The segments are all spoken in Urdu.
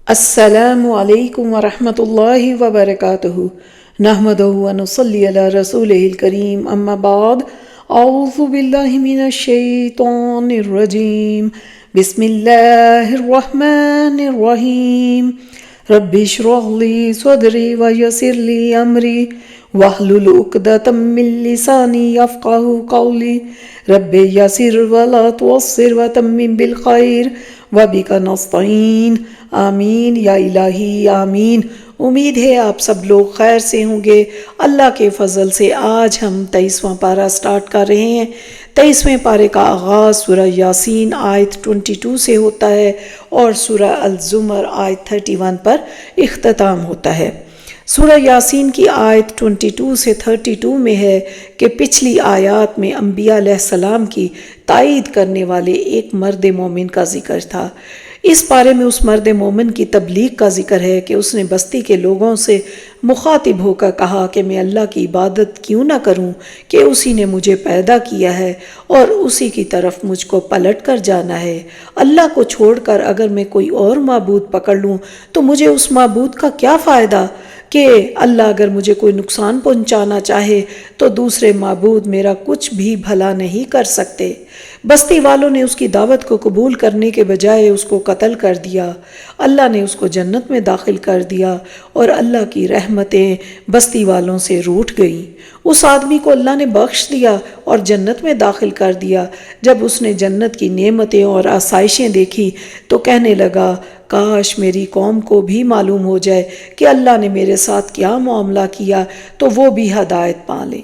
السلام علیکم ورحمۃ اللہ وبرکاتہ نحمدہ ونصلی علی رسولہ الکریم اما بعد اعوذ باللہ من الشیطان الرجیم بسم اللہ الرحمن الرحیم رب اشرح لی صدری ویسر لی امری واحلل عقدۃ من لسانی یفقہوا قولی رب یسر ولا تعسر وتمم بالخیر وبک نستعین آمین یا الہی آمین۔ امید ہے آپ سب لوگ خیر سے ہوں گے۔ اللہ کے فضل سے آج ہم 23واں پارہ سٹارٹ کر رہے ہیں۔ 23ویں پارے کا آغاز سورہ یاسین آیت 22 سے ہوتا ہے اور سورہ الزمر آیت 31 پر اختتام ہوتا ہے۔ سورہ یاسین کی آیت 22 سے 32 میں ہے کہ پچھلی آیات میں انبیاء علیہ السلام کی تائید کرنے والے ایک مرد مومن کا ذکر تھا۔ اس پارے میں اس مرد مومن کی تبلیغ کا ذکر ہے کہ اس نے بستی کے لوگوں سے مخاطب ہو کر کہا کہ میں اللہ کی عبادت کیوں نہ کروں کہ اسی نے مجھے پیدا کیا ہے اور اسی کی طرف مجھ کو پلٹ کر جانا ہے۔ اللہ کو چھوڑ کر اگر میں کوئی اور معبود پکڑ لوں تو مجھے اس معبود کا کیا فائدہ کہ اللہ اگر مجھے کوئی نقصان پہنچانا چاہے تو دوسرے معبود میرا کچھ بھی بھلا نہیں کر سکتے۔ بستی والوں نے اس کی دعوت کو قبول کرنے کے بجائے اس کو قتل کر دیا۔ اللہ نے اس کو جنت میں داخل کر دیا اور اللہ کی رحمتیں بستی والوں سے روٹھ گئیں۔ اس آدمی کو اللہ نے بخش دیا اور جنت میں داخل کر دیا۔ جب اس نے جنت کی نعمتیں اور آسائشیں دیکھی تو کہنے لگا کاش میری قوم کو بھی معلوم ہو جائے کہ اللہ نے میرے ساتھ کیا معاملہ کیا تو وہ بھی ہدایت پا لیں۔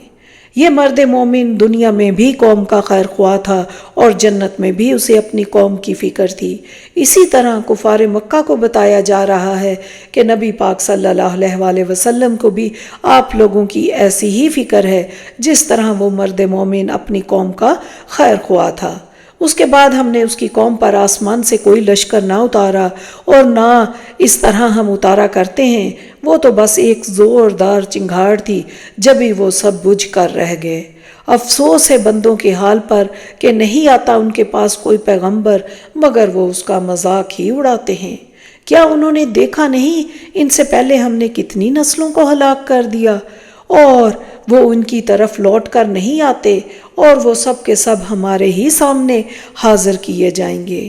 یہ مرد مومن دنیا میں بھی قوم کا خیر خواہ تھا اور جنت میں بھی اسے اپنی قوم کی فکر تھی۔ اسی طرح کفار مکہ کو بتایا جا رہا ہے کہ نبی پاک صلی اللہ علیہ وآلہ وسلم کو بھی آپ لوگوں کی ایسی ہی فکر ہے جس طرح وہ مرد مومن اپنی قوم کا خیر خواہ تھا۔ اس کے بعد ہم نے اس کی قوم پر آسمان سے کوئی لشکر نہ اتارا اور نہ اس طرح ہم اتارا کرتے ہیں، وہ تو بس ایک زوردار چنگھاڑ تھی جبھی وہ سب بجھ کر رہ گئے۔ افسوس ہے بندوں کے حال پر کہ نہیں آتا ان کے پاس کوئی پیغمبر مگر وہ اس کا مذاق ہی اڑاتے ہیں۔ کیا انہوں نے دیکھا نہیں ان سے پہلے ہم نے کتنی نسلوں کو ہلاک کر دیا اور وہ ان کی طرف لوٹ کر نہیں آتے اور وہ سب کے سب ہمارے ہی سامنے حاضر کیے جائیں گے۔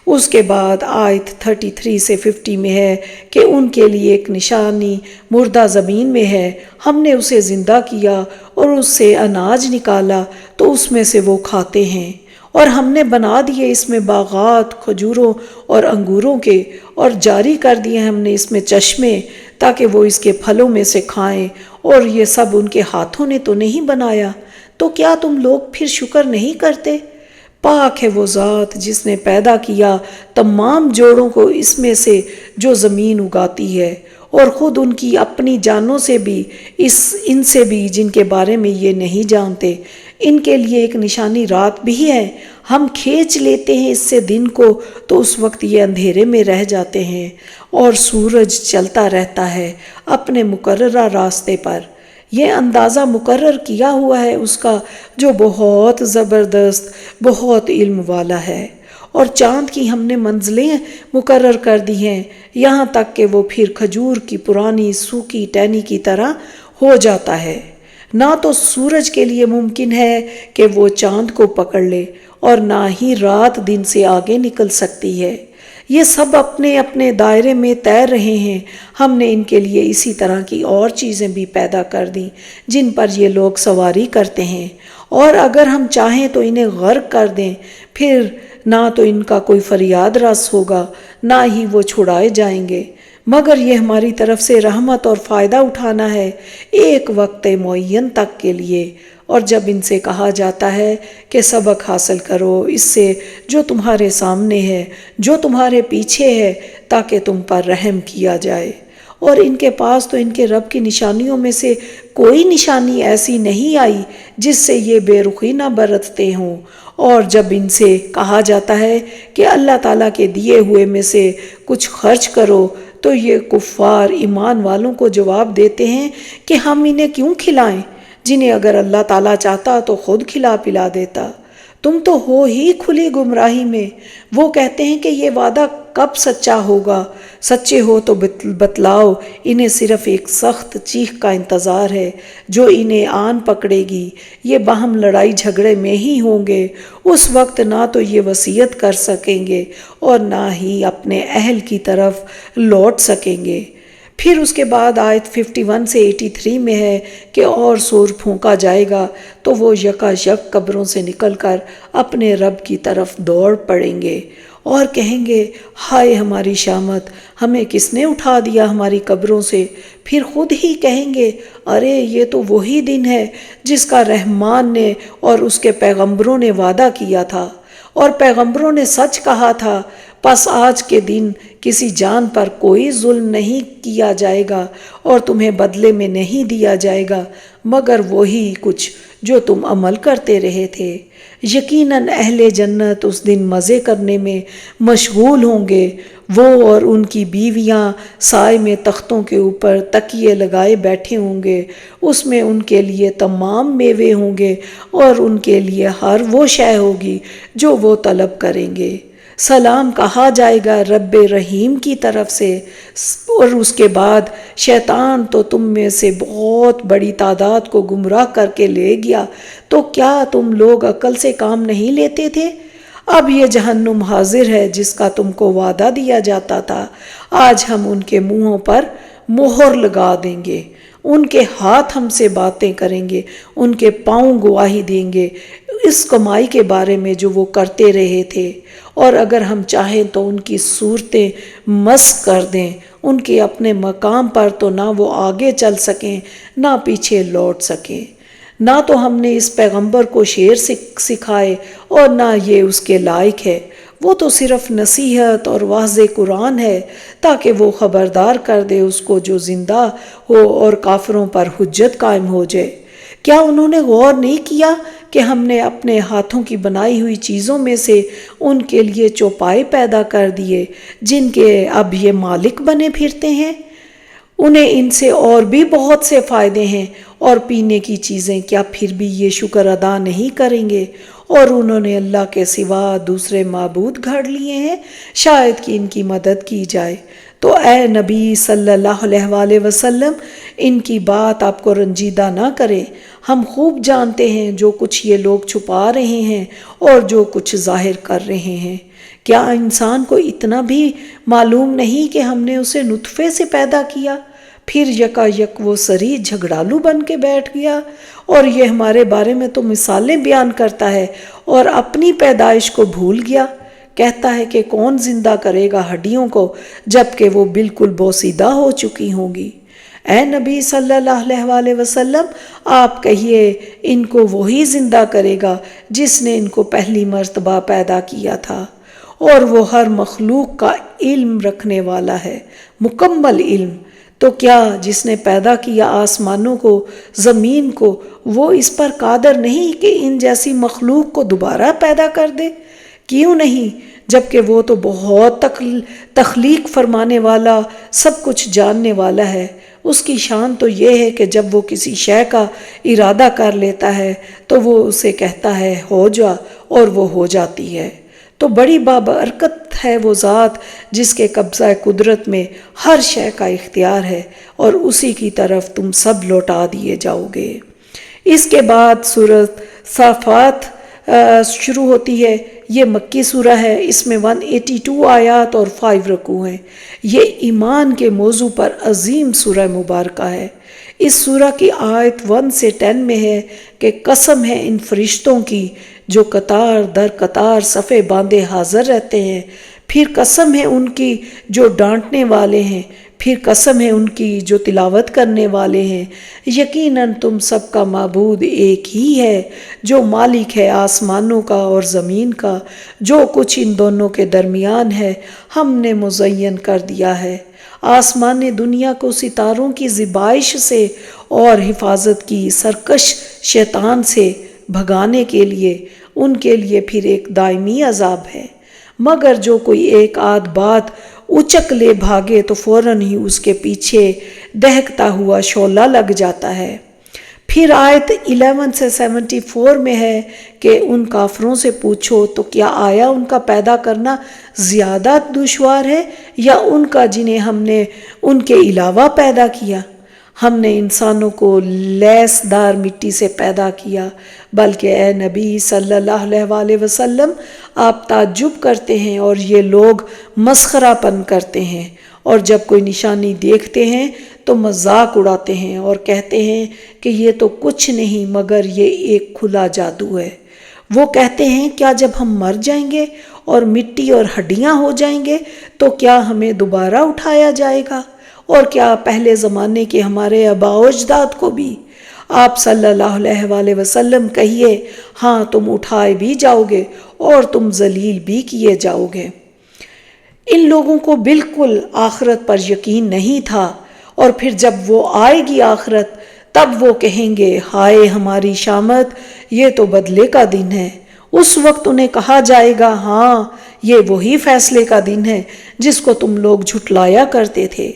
اس کے بعد آیت 33 سے 50 میں ہے کہ ان کے لیے ایک نشانی مردہ زمین میں ہے، ہم نے اسے زندہ کیا اور اس سے اناج نکالا تو اس میں سے وہ کھاتے ہیں، اور ہم نے بنا دیے اس میں باغات کھجوروں اور انگوروں کے، اور جاری کر دیے ہم نے اس میں چشمے تاکہ وہ اس کے پھلوں میں سے کھائیں، اور یہ سب ان کے ہاتھوں نے تو نہیں بنایا، تو کیا تم لوگ پھر شکر نہیں کرتے؟ پاک ہے وہ ذات جس نے پیدا کیا تمام جوڑوں کو اس میں سے جو زمین اگاتی ہے، اور خود ان کی اپنی جانوں سے بھی ان سے بھی جن کے بارے میں یہ نہیں جانتے۔ ان کے لیے ایک نشانی رات بھی ہے، ہم کھینچ لیتے ہیں اس سے دن کو تو اس وقت یہ اندھیرے میں رہ جاتے ہیں، اور سورج چلتا رہتا ہے اپنے مقررہ راستے پر۔ یہ اندازہ مقرر کیا ہوا ہے اس کا جو بہت زبردست بہت علم والا ہے، اور چاند کی ہم نے منزلیں مقرر کر دی ہیں یہاں تک کہ وہ پھر کھجور کی پرانی سوکھی ٹہنی کی طرح ہو جاتا ہے۔ نہ تو سورج کے لیے ممکن ہے کہ وہ چاند کو پکڑ لے اور نہ ہی رات دن سے آگے نکل سکتی ہے۔ یہ سب اپنے اپنے دائرے میں تیر رہے ہیں۔ ہم نے ان کے لیے اسی طرح کی اور چیزیں بھی پیدا کر دیں جن پر یہ لوگ سواری کرتے ہیں، اور اگر ہم چاہیں تو انہیں غرق کر دیں، پھر نہ تو ان کا کوئی فریاد رس ہوگا نہ ہی وہ چھڑائے جائیں گے، مگر یہ ہماری طرف سے رحمت اور فائدہ اٹھانا ہے ایک وقت معین تک کے لیے۔ اور جب ان سے کہا جاتا ہے کہ سبق حاصل کرو اس سے جو تمہارے سامنے ہے جو تمہارے پیچھے ہے تاکہ تم پر رحم کیا جائے، اور ان کے پاس تو ان کے رب کی نشانیوں میں سے کوئی نشانی ایسی نہیں آئی جس سے یہ بے رخی نہ برتتے ہوں۔ اور جب ان سے کہا جاتا ہے کہ اللہ تعالیٰ کے دیے ہوئے میں سے کچھ خرچ کرو تو یہ کفار ایمان والوں کو جواب دیتے ہیں کہ ہم انہیں کیوں کھلائیں جنہیں اگر اللہ تعالیٰ چاہتا تو خود کھلا پلا دیتا، تم تو ہو ہی کھلی گمراہی میں۔ وہ کہتے ہیں کہ یہ وعدہ کب سچا ہوگا؟ سچے ہو تو بتلاؤ، انہیں صرف ایک سخت چیخ کا انتظار ہے جو انہیں آن پکڑے گی۔ یہ باہم لڑائی جھگڑے میں ہی ہوں گے۔ اس وقت نہ تو یہ وصیت کر سکیں گے اور نہ ہی اپنے اہل کی طرف لوٹ سکیں گے۔ پھر اس کے بعد آیت 51 سے 83 میں ہے کہ اور سور پھونکا جائے گا تو وہ یکا یک قبروں سے نکل کر اپنے رب کی طرف دوڑ پڑیں گے اور کہیں گے، ہائے ہماری شامت، ہمیں کس نے اٹھا دیا ہماری قبروں سے؟ پھر خود ہی کہیں گے، ارے یہ تو وہی دن ہے جس کا رحمان نے اور اس کے پیغمبروں نے وعدہ کیا تھا، اور پیغمبروں نے سچ کہا تھا۔ پس آج کے دن کسی جان پر کوئی ظلم نہیں کیا جائے گا اور تمہیں بدلے میں نہیں دیا جائے گا مگر وہی کچھ جو تم عمل کرتے رہے تھے۔ یقیناً اہل جنت اس دن مزے کرنے میں مشغول ہوں گے۔ وہ اور ان کی بیویاں سائے میں تختوں کے اوپر تکیے لگائے بیٹھے ہوں گے۔ اس میں ان کے لیے تمام میوے ہوں گے اور ان کے لیے ہر وہ شے ہوگی جو وہ طلب کریں گے۔ سلام کہا جائے گا رب رحیم کی طرف سے۔ اور اس کے بعد شیطان تو تم میں سے بہت بڑی تعداد کو گمراہ کر کے لے گیا، تو کیا تم لوگ عقل سے کام نہیں لیتے تھے؟ اب یہ جہنم حاضر ہے جس کا تم کو وعدہ دیا جاتا تھا۔ آج ہم ان کے منہوں پر مہر لگا دیں گے، ان کے ہاتھ ہم سے باتیں کریں گے، ان کے پاؤں گواہی دیں گے اس کمائی کے بارے میں جو وہ کرتے رہے تھے، اور اگر ہم چاہیں تو ان کی صورتیں مسخ کر دیں، ان کے اپنے مقام پر تو نہ وہ آگے چل سکیں نہ پیچھے لوٹ سکیں۔ نہ تو ہم نے اس پیغمبر کو شعر سکھائے اور نہ یہ اس کے لائق ہے، وہ تو صرف نصیحت اور واضح قرآن ہے تاکہ وہ خبردار کر دے اس کو جو زندہ ہو اور کافروں پر حجت قائم ہو جائے۔ کیا انہوں نے غور نہیں کیا کہ ہم نے اپنے ہاتھوں کی بنائی ہوئی چیزوں میں سے ان کے لیے چوپائے پیدا کر دیے جن کے اب یہ مالک بنے پھرتے ہیں؟ انہیں ان سے اور بھی بہت سے فائدے ہیں اور پینے کی چیزیں، کیا پھر بھی یہ شکر ادا نہیں کریں گے؟ اور انہوں نے اللہ کے سوا دوسرے معبود گھڑ لیے ہیں شاید کہ ان کی مدد کی جائے۔ تو اے نبی صلی اللہ علیہ وآلہ وسلم، ان کی بات آپ کو رنجیدہ نہ کرے۔ ہم خوب جانتے ہیں جو کچھ یہ لوگ چھپا رہے ہیں اور جو کچھ ظاہر کر رہے ہیں۔ کیا انسان کو اتنا بھی معلوم نہیں کہ ہم نے اسے نطفے سے پیدا کیا، پھر یکا یک وہ سری جھگڑالو بن کے بیٹھ گیا، اور یہ ہمارے بارے میں تو مثالیں بیان کرتا ہے اور اپنی پیدائش کو بھول گیا۔ کہتا ہے کہ کون زندہ کرے گا ہڈیوں کو جبکہ وہ بالکل بوسیدہ ہو چکی ہوں گی۔ اے نبی صلی اللہ علیہ وآلہ وسلم، آپ کہیے ان کو وہی زندہ کرے گا جس نے ان کو پہلی مرتبہ پیدا کیا تھا، اور وہ ہر مخلوق کا علم رکھنے والا ہے، مکمل علم۔ تو کیا جس نے پیدا کیا آسمانوں کو، زمین کو، وہ اس پر قادر نہیں کہ ان جیسی مخلوق کو دوبارہ پیدا کر دے؟ کیوں نہیں، جبکہ وہ تو بہت تخلیق فرمانے والا، سب کچھ جاننے والا ہے۔ اس کی شان تو یہ ہے کہ جب وہ کسی شے کا ارادہ کر لیتا ہے تو وہ اسے کہتا ہے ہو جا، اور وہ ہو جاتی ہے۔ تو بڑی بابرکت ہے وہ ذات جس کے قبضہ قدرت میں ہر شے کا اختیار ہے، اور اسی کی طرف تم سب لوٹا دیے جاؤ گے۔ اس کے بعد سورۃ صافات شروع ہوتی ہے۔ یہ مکی سورہ ہے، اس میں 182 آیات اور 5 رکوع ہیں۔ یہ ایمان کے موضوع پر عظیم سورہ مبارکہ ہے۔ اس سورہ کی آیت 1 سے 10 میں ہے کہ قسم ہے ان فرشتوں کی جو قطار در قطار صفے باندھے حاضر رہتے ہیں، پھر قسم ہے ان کی جو ڈانٹنے والے ہیں، پھر قسم ہے ان کی جو تلاوت کرنے والے ہیں۔ یقیناً تم سب کا معبود ایک ہی ہے جو مالک ہے آسمانوں کا اور زمین کا، جو کچھ ان دونوں کے درمیان ہے ہم نے مزین کر دیا ہے۔ آسمان نے دنیا کو ستاروں کی زیبائش سے اور حفاظت کی سرکش شیطان سے بھگانے کے لیے ان کے لیے پھر ایک دائمی عذاب ہے، مگر جو کوئی ایک آدھ بات اچک لے بھاگے تو فوراً ہی اس کے پیچھے دہکتا ہوا شعلہ لگ جاتا ہے۔ پھر آیت 11 سے 74 میں ہے کہ ان کافروں سے پوچھو تو کیا آیا ان کا پیدا کرنا زیادہ دشوار ہے یا ان کا جنہیں ہم نے ان کے علاوہ پیدا کیا؟ ہم نے انسانوں کو لیس دار مٹی سے پیدا کیا، بلکہ اے نبی صلی اللہ علیہ وسلم آپ تعجب کرتے ہیں اور یہ لوگ مسخرہ پن کرتے ہیں، اور جب کوئی نشانی دیکھتے ہیں تو مذاق اڑاتے ہیں اور کہتے ہیں کہ یہ تو کچھ نہیں مگر یہ ایک کھلا جادو ہے۔ وہ کہتے ہیں کیا جب ہم مر جائیں گے اور مٹی اور ہڈیاں ہو جائیں گے تو کیا ہمیں دوبارہ اٹھایا جائے گا؟ اور کیا پہلے زمانے کے ہمارے آباء و اجداد کو بھی؟ آپ صلی اللہ علیہ وسلم کہیے ہاں تم اٹھائے بھی جاؤ گے اور تم ذلیل بھی کیے جاؤ گے۔ ان لوگوں کو بالکل آخرت پر یقین نہیں تھا، اور پھر جب وہ آئے گی آخرت تب وہ کہیں گے ہائے ہماری شامت، یہ تو بدلے کا دن ہے۔ اس وقت انہیں کہا جائے گا ہاں یہ وہی فیصلے کا دن ہے جس کو تم لوگ جھٹلایا کرتے تھے۔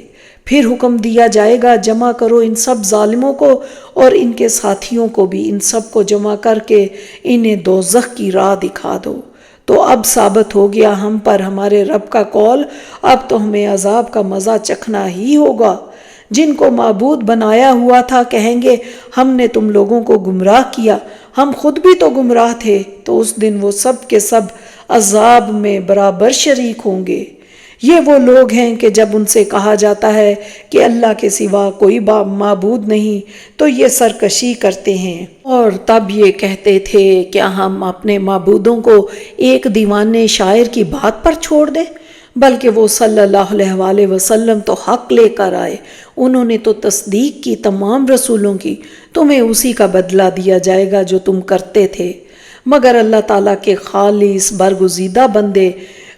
پھر حکم دیا جائے گا جمع کرو ان سب ظالموں کو اور ان کے ساتھیوں کو بھی، ان سب کو جمع کر کے انہیں دوزخ کی راہ دکھا دو۔ تو اب ثابت ہو گیا ہم پر ہمارے رب کا قول، اب تو ہمیں عذاب کا مزہ چکھنا ہی ہوگا۔ جن کو معبود بنایا ہوا تھا کہیں گے ہم نے تم لوگوں کو گمراہ کیا، ہم خود بھی تو گمراہ تھے، تو اس دن وہ سب کے سب عذاب میں برابر شریک ہوں گے۔ یہ وہ لوگ ہیں کہ جب ان سے کہا جاتا ہے کہ اللہ کے سوا کوئی معبود نہیں تو یہ سرکشی کرتے ہیں، اور تب یہ کہتے تھے کیا ہم اپنے معبودوں کو ایک دیوانے شاعر کی بات پر چھوڑ دیں؟ بلکہ وہ صلی اللہ علیہ وسلم تو حق لے کر آئے، انہوں نے تو تصدیق کی تمام رسولوں کی، تمہیں اسی کا بدلہ دیا جائے گا جو تم کرتے تھے۔ مگر اللہ تعالیٰ کے خالص برگزیدہ بندے،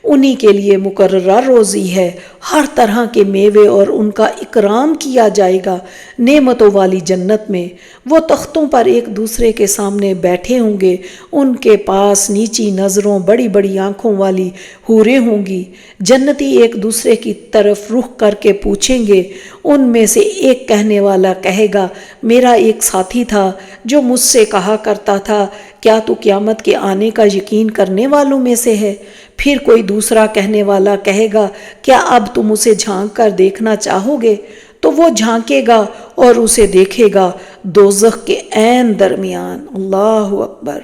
انہی کے لیے مقررہ روزی ہے، ہر طرح کے میوے اور ان کا اکرام کیا جائے گا نعمتوں والی جنت میں۔ وہ تختوں پر ایک دوسرے کے سامنے بیٹھے ہوں گے، ان کے پاس نیچی نظروں بڑی بڑی آنکھوں والی حوریں ہوں گی۔ جنتی ایک دوسرے کی طرف رخ کر کے پوچھیں گے، ان میں سے ایک کہنے والا کہے گا میرا ایک ساتھی تھا جو مجھ سے کہا کرتا تھا کیا تو قیامت کے آنے کا یقین کرنے والوں میں سے ہے؟ پھر کوئی دوسرا کہنے والا کہے گا کیا اب تم اسے جھانک کر دیکھنا چاہو گے؟ تو وہ جھانکے گا اور اسے دیکھے گا دوزخ کے عین درمیان۔ اللہ اکبر!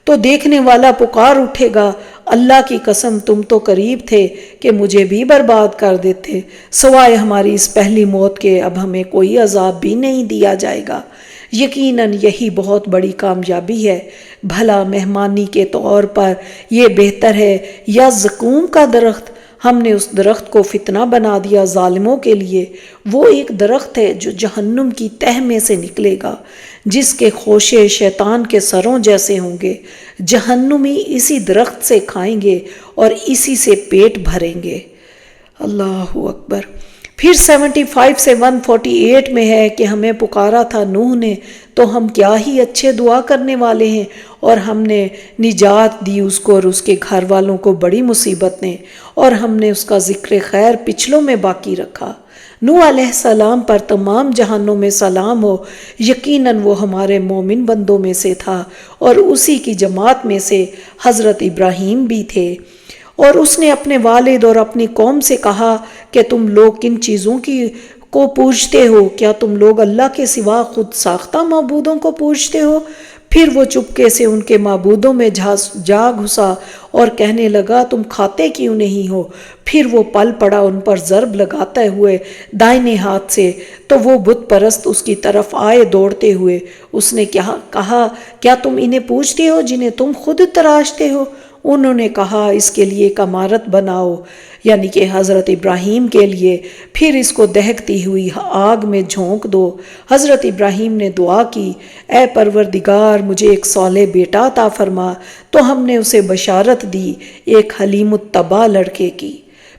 تو دیکھنے والا پکار اٹھے گا اللہ کی قسم تم تو قریب تھے کہ مجھے بھی برباد کر دیتے، سوائے ہماری اس پہلی موت کے اب ہمیں کوئی عذاب بھی نہیں دیا جائے گا۔ یقیناً یہی بہت بڑی کامیابی ہے۔ بھلا مہمانی کے طور پر یہ بہتر ہے یا زقوم کا درخت؟ ہم نے اس درخت کو فتنہ بنا دیا ظالموں کے لیے۔ وہ ایک درخت ہے جو جہنم کی تہ میں سے نکلے گا، جس کے خوشے شیطان کے سروں جیسے ہوں گے۔ جہنمی اسی درخت سے کھائیں گے اور اسی سے پیٹ بھریں گے۔ اللہ اکبر! پھر 75 سے 148 میں ہے کہ ہمیں پکارا تھا نوح نے تو ہم کیا ہی اچھے دعا کرنے والے ہیں، اور ہم نے نجات دی اس کو اور اس کے گھر والوں کو بڑی مصیبت نے، اور ہم نے اس کا ذکر خیر پچھلوں میں باقی رکھا۔ نوح علیہ السلام پر تمام جہانوں میں سلام ہو، یقیناً وہ ہمارے مومن بندوں میں سے تھا، اور اسی کی جماعت میں سے حضرت ابراہیم بھی تھے۔ اور اس نے اپنے والد اور اپنی قوم سے کہا کہ تم لوگ کن چیزوں کو پوجتے ہو؟ کیا تم لوگ اللہ کے سوا خود ساختہ معبودوں کو پوجتے ہو؟ پھر وہ چپکے سے ان کے معبودوں میں جا گھسا اور کہنے لگا تم کھاتے کیوں نہیں ہو؟ پھر وہ پل پڑا ان پر ضرب لگاتے ہوئے دائیں ہاتھ سے، تو وہ بت پرست اس کی طرف آئے دوڑتے ہوئے۔ اس نے کہا کیا تم انہیں پوجتے ہو جنہیں تم خود تراشتے ہو؟ انہوں نے کہا اس کے لیے ایک عمارت بناؤ، یعنی کہ حضرت ابراہیم کے لیے، پھر اس کو دہکتی ہوئی آگ میں جھونک دو۔ حضرت ابراہیم نے دعا کی اے پروردگار مجھے ایک صالح بیٹا عطا فرما، تو ہم نے اسے بشارت دی ایک حلیم الطبع لڑکے کی۔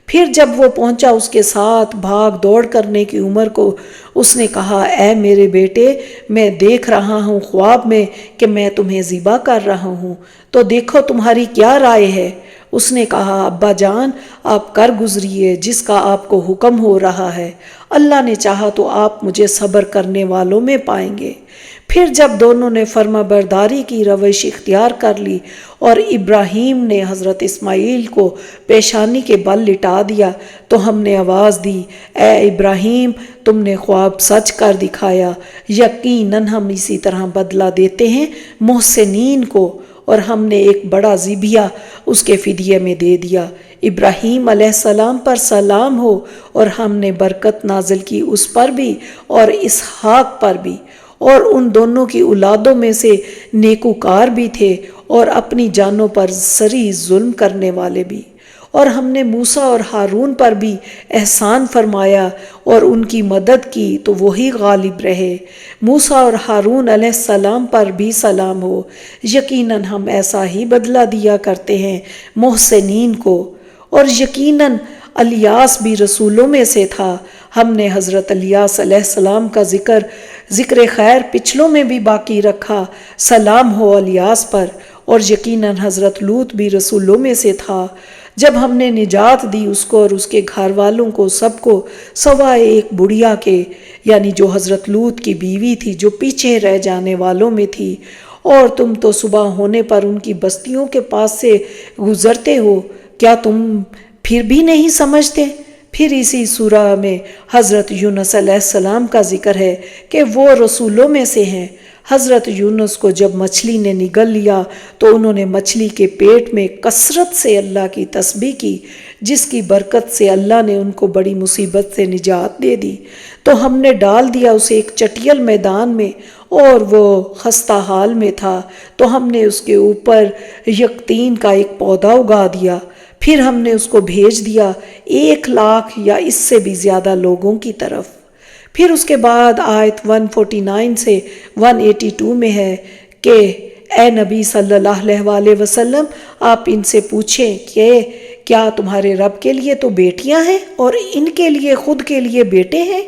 پھر جب وہ پہنچا اس کے ساتھ بھاگ دوڑ کرنے کی عمر کو، اس نے کہا اے میرے بیٹے میں دیکھ رہا ہوں خواب میں کہ میں تمہیں ذبح کر رہا ہوں، تو دیکھو تمہاری کیا رائے ہے؟ اس نے کہا ابا جان آپ کر گزریے جس کا آپ کو حکم ہو رہا ہے، اللہ نے چاہا تو آپ مجھے صبر کرنے والوں میں پائیں گے۔ پھر جب دونوں نے فرما برداری کی روش اختیار کر لی اور ابراہیم نے حضرت اسماعیل کو پیشانی کے بل لٹا دیا تو ہم نے آواز دی، اے ابراہیم، تم نے خواب سچ کر دکھایا، یقیناً ہم اسی طرح بدلہ دیتے ہیں محسنین کو، اور ہم نے ایک بڑا ذبیحہ اس کے فدیے میں دے دیا۔ ابراہیم علیہ السلام پر سلام ہو، اور ہم نے برکت نازل کی اس پر بھی اور اسحاق پر بھی، اور ان دونوں کی اولادوں میں سے نیکوکار بھی تھے اور اپنی جانوں پر سری ظلم کرنے والے بھی۔ اور ہم نے موسیٰ اور ہارون پر بھی احسان فرمایا اور ان کی مدد کی تو وہی غالب رہے۔ موسیٰ اور ہارون علیہ السلام پر بھی سلام ہو، یقیناً ہم ایسا ہی بدلہ دیا کرتے ہیں محسنین کو۔ اور یقیناً الیاس بھی رسولوں میں سے تھا، ہم نے حضرت الیاس علیہ السلام کا ذکر خیر پچھلوں میں بھی باقی رکھا، سلام ہو الیاس پر۔ اور یقیناً حضرت لوط بھی رسولوں میں سے تھا، جب ہم نے نجات دی اس کو اور اس کے گھر والوں کو سب کو، سوائے ایک بڑھیا کے، یعنی جو حضرت لوط کی بیوی تھی جو پیچھے رہ جانے والوں میں تھی۔ اور تم تو صبح ہونے پر ان کی بستیوں کے پاس سے گزرتے ہو، کیا تم پھر بھی نہیں سمجھتے؟ پھر اسی سورہ میں حضرت یونس علیہ السلام کا ذکر ہے کہ وہ رسولوں میں سے ہیں۔ حضرت یونس کو جب مچھلی نے نگل لیا تو انہوں نے مچھلی کے پیٹ میں کثرت سے اللہ کی تسبیح کی، جس کی برکت سے اللہ نے ان کو بڑی مصیبت سے نجات دے دی۔ تو ہم نے ڈال دیا اسے ایک چٹیل میدان میں، اور وہ خستہ حال میں تھا، تو ہم نے اس کے اوپر یقطین کا ایک پودا اگا دیا۔ پھر ہم نے اس کو بھیج دیا 1,00,000 یا اس سے بھی زیادہ لوگوں کی طرف۔ پھر اس کے بعد آیت 149 سے 182 میں ہے کہ اے نبی صلی اللہ علیہ وسلم، آپ ان سے پوچھیں کہ کیا تمہارے رب کے لیے تو بیٹیاں ہیں اور ان کے لیے خود کے لیے بیٹے ہیں؟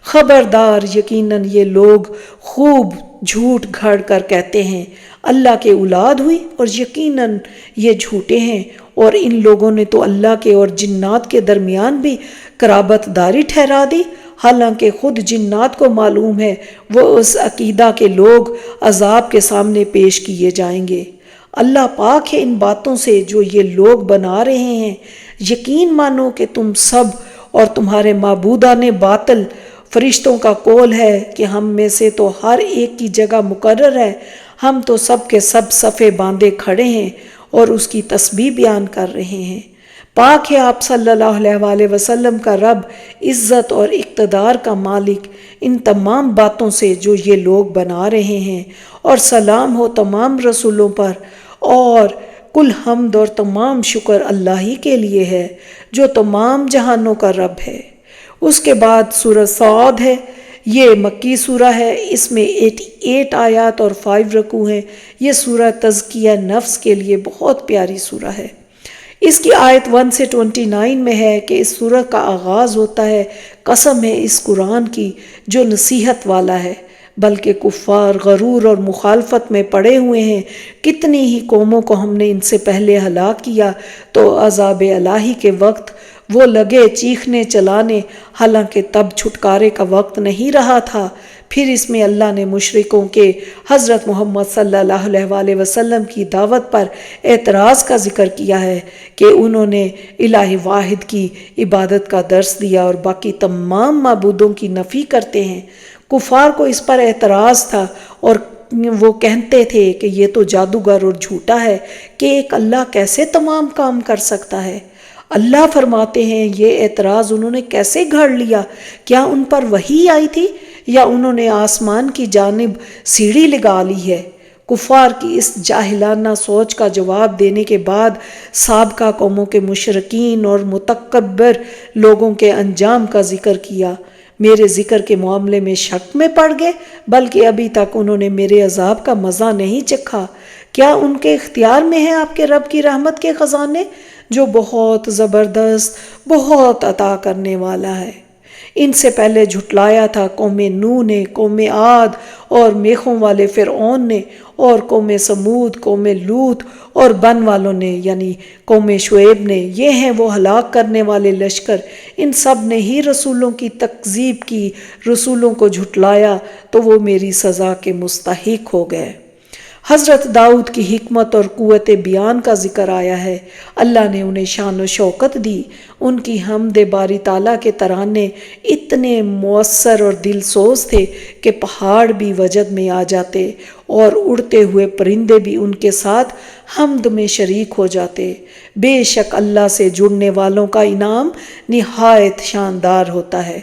خبردار، یقیناً یہ لوگ خوب جھوٹ گھڑ کر کہتے ہیں اللہ کے اولاد ہوئی، اور یقیناً یہ جھوٹے ہیں، اور ان لوگوں نے تو اللہ کے اور جنات کے درمیان بھی قرابت داری ٹھہرا دی، حالانکہ خود جنات کو معلوم ہے وہ اس عقیدہ کے لوگ عذاب کے سامنے پیش کیے جائیں گے۔ اللہ پاک ہے ان باتوں سے جو یہ لوگ بنا رہے ہیں۔ یقین مانو کہ تم سب اور تمہارے معبودان باطل، فرشتوں کا قول ہے کہ ہم میں سے تو ہر ایک کی جگہ مقرر ہے، ہم تو سب کے سب صفے باندھے کھڑے ہیں اور اس کی تسبیح بیان کر رہے ہیں۔ پاک ہے آپ صلی اللہ علیہ وسلم کا رب، عزت اور اقتدار کا مالک، ان تمام باتوں سے جو یہ لوگ بنا رہے ہیں، اور سلام ہو تمام رسولوں پر، اور کل حمد اور تمام شکر اللہ ہی کے لیے ہے جو تمام جہانوں کا رب ہے۔ اس کے بعد سورہ صاد ہے، یہ مکی سورہ ہے، اس میں 88 آیات اور 5 رکوع ہیں۔ یہ سورہ تزکیہ نفس کے لیے بہت پیاری سورہ ہے۔ اس کی آیت 1 سے 29 میں ہے کہ اس سورہ کا آغاز ہوتا ہے، قسم ہے اس قرآن کی جو نصیحت والا ہے، بلکہ کفار غرور اور مخالفت میں پڑے ہوئے ہیں، کتنی ہی قوموں کو ہم نے ان سے پہلے ہلاک کیا تو عذاب الہی کے وقت وہ لگے چیخنے چلانے، حالانکہ تب چھٹکارے کا وقت نہیں رہا تھا۔ پھر اس میں اللہ نے مشرکوں کے حضرت محمد صلی اللہ علیہ وسلم کی دعوت پر اعتراض کا ذکر کیا ہے کہ انہوں نے الہ واحد کی عبادت کا درس دیا اور باقی تمام معبودوں کی نفی کرتے ہیں۔ کفار کو اس پر اعتراض تھا اور وہ کہتے تھے کہ یہ تو جادوگر اور جھوٹا ہے کہ ایک اللہ کیسے تمام کام کر سکتا ہے۔ اللہ فرماتے ہیں یہ اعتراض انہوں نے کیسے گھڑ لیا؟ کیا ان پر وحی آئی تھی یا انہوں نے آسمان کی جانب سیڑھی لگا لی ہے؟ کفار کی اس جاہلانہ سوچ کا جواب دینے کے بعد سابقہ قوموں کے مشرکین اور متکبر لوگوں کے انجام کا ذکر کیا۔ میرے ذکر کے معاملے میں شک میں پڑ گئے، بلکہ ابھی تک انہوں نے میرے عذاب کا مزہ نہیں چکھا۔ کیا ان کے اختیار میں ہے آپ کے رب کی رحمت کے خزانے جو بہت زبردست، بہت عطا کرنے والا ہے؟ ان سے پہلے جھٹلایا تھا قوم نوح نے، قوم عاد اور میخوں والے فرعون نے، اور قوم سمود، قوم لوط اور بن والوں نے یعنی قوم شعیب نے۔ یہ ہیں وہ ہلاک کرنے والے لشکر، ان سب نے ہی رسولوں کی تکذیب کی، رسولوں کو جھٹلایا تو وہ میری سزا کے مستحق ہو گئے۔ حضرت داؤد کی حکمت اور قوت بیان کا ذکر آیا ہے۔ اللہ نے انہیں شان و شوکت دی۔ ان کی حمد باری تعالیٰ کے ترانے اتنے مؤثر اور دل سوز تھے کہ پہاڑ بھی وجد میں آ جاتے اور اڑتے ہوئے پرندے بھی ان کے ساتھ حمد میں شریک ہو جاتے۔ بے شک اللہ سے جڑنے والوں کا انعام نہایت شاندار ہوتا ہے۔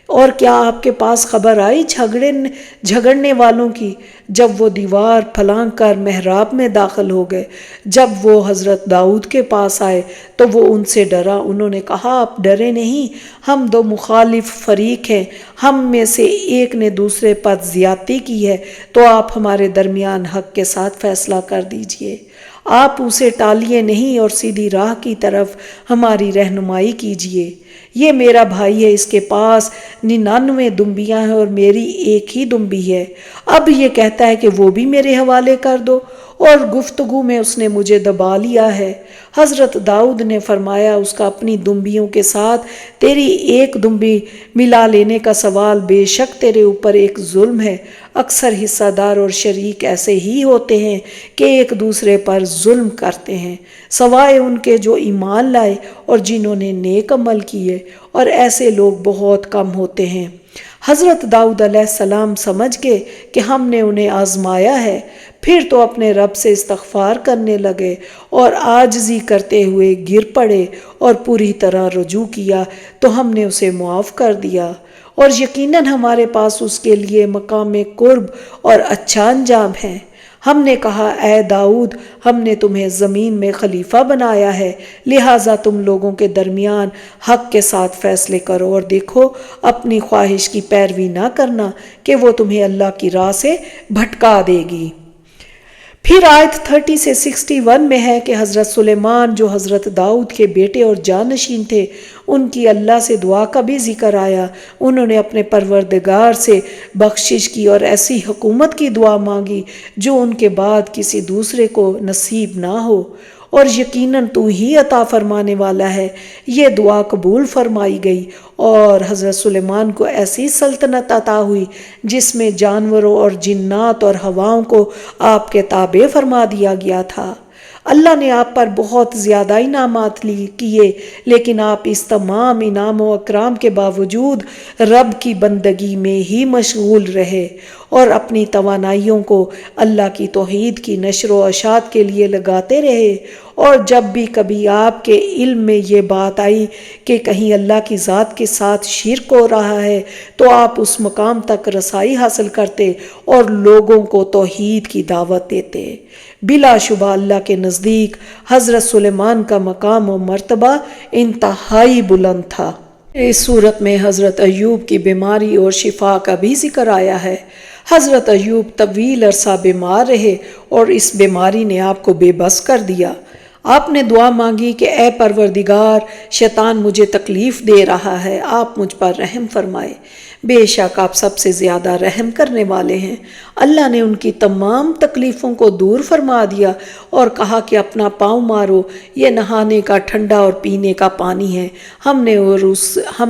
اور کیا آپ کے پاس خبر آئی جھگڑنے والوں کی، جب وہ دیوار پھلانگ کر محراب میں داخل ہو گئے؟ جب وہ حضرت داؤد کے پاس آئے تو وہ ان سے ڈرا۔ انہوں نے کہا آپ ڈرے نہیں، ہم دو مخالف فریق ہیں، ہم میں سے ایک نے دوسرے پر زیادتی کی ہے، تو آپ ہمارے درمیان حق کے ساتھ فیصلہ کر دیجئے۔ آپ اسے ٹالیے نہیں اور سیدھی راہ کی طرف ہماری رہنمائی کیجئے۔ یہ میرا بھائی ہے، اس کے پاس 99 دمبیاں ہیں اور میری ایک ہی دمبی ہے، اب یہ کہتا ہے کہ وہ بھی میرے حوالے کر دو، اور گفتگو میں اس نے مجھے دبا لیا ہے۔ حضرت داؤد نے فرمایا اس کا اپنی دمبیوں کے ساتھ تیری ایک دمبی ملا لینے کا سوال بے شک تیرے اوپر ایک ظلم ہے۔ اکثر حصہ دار اور شریک ایسے ہی ہوتے ہیں کہ ایک دوسرے پر ظلم کرتے ہیں، سوائے ان کے جو ایمان لائے اور جنہوں نے نیک عمل کیے، اور ایسے لوگ بہت کم ہوتے ہیں۔ حضرت داؤد علیہ السلام سمجھ گئے کہ ہم نے انہیں آزمایا ہے، پھر تو اپنے رب سے استغفار کرنے لگے اور عاجزی کرتے ہوئے گر پڑے اور پوری طرح رجوع کیا تو ہم نے اسے معاف کر دیا، اور یقیناً ہمارے پاس اس کے لیے مقام قرب اور اچھا انجام ہے۔ ہم نے کہا اے داؤد، ہم نے تمہیں زمین میں خلیفہ بنایا ہے، لہٰذا تم لوگوں کے درمیان حق کے ساتھ فیصلے کرو، اور دیکھو اپنی خواہش کی پیروی نہ کرنا کہ وہ تمہیں اللہ کی راہ سے بھٹکا دے گی۔ پھر آیت 30 سے 61 میں ہے کہ حضرت سلیمان جو حضرت داؤد کے بیٹے اور جانشین تھے، ان کی اللہ سے دعا کا بھی ذکر آیا۔ انہوں نے اپنے پروردگار سے بخشش کی اور ایسی حکومت کی دعا مانگی جو ان کے بعد کسی دوسرے کو نصیب نہ ہو، اور یقیناً تو ہی عطا فرمانے والا ہے۔ یہ دعا قبول فرمائی گئی اور حضرت سلیمان کو ایسی سلطنت عطا ہوئی جس میں جانوروں اور جنات اور ہواؤں کو آپ کے تابع فرما دیا گیا تھا۔ اللہ نے آپ پر بہت زیادہ انعامات کیے، لیکن آپ اس تمام انعام و اکرام کے باوجود رب کی بندگی میں ہی مشغول رہے اور اپنی توانائیوں کو اللہ کی توحید کی نشر و اشاعت کے لیے لگاتے رہے، اور جب بھی کبھی آپ کے علم میں یہ بات آئی کہ کہیں اللہ کی ذات کے ساتھ شرک ہو رہا ہے تو آپ اس مقام تک رسائی حاصل کرتے اور لوگوں کو توحید کی دعوت دیتے۔ بلا شبہ اللہ کے نزدیک حضرت سلیمان کا مقام و مرتبہ انتہائی بلند تھا۔ اس صورت میں حضرت ایوب کی بیماری اور شفا کا بھی ذکر آیا ہے۔ حضرت ایوب طویل عرصہ بیمار رہے اور اس بیماری نے آپ کو بے بس کر دیا۔ آپ نے دعا مانگی کہ اے پروردگار، شیطان مجھے تکلیف دے رہا ہے، آپ مجھ پر رحم فرمائے۔ بے شک آپ سب سے زیادہ رحم کرنے والے ہیں۔ اللہ نے ان کی تمام تکلیفوں کو دور فرما دیا اور کہا کہ اپنا پاؤں مارو، یہ نہانے کا ٹھنڈا اور پینے کا پانی ہے۔ ہم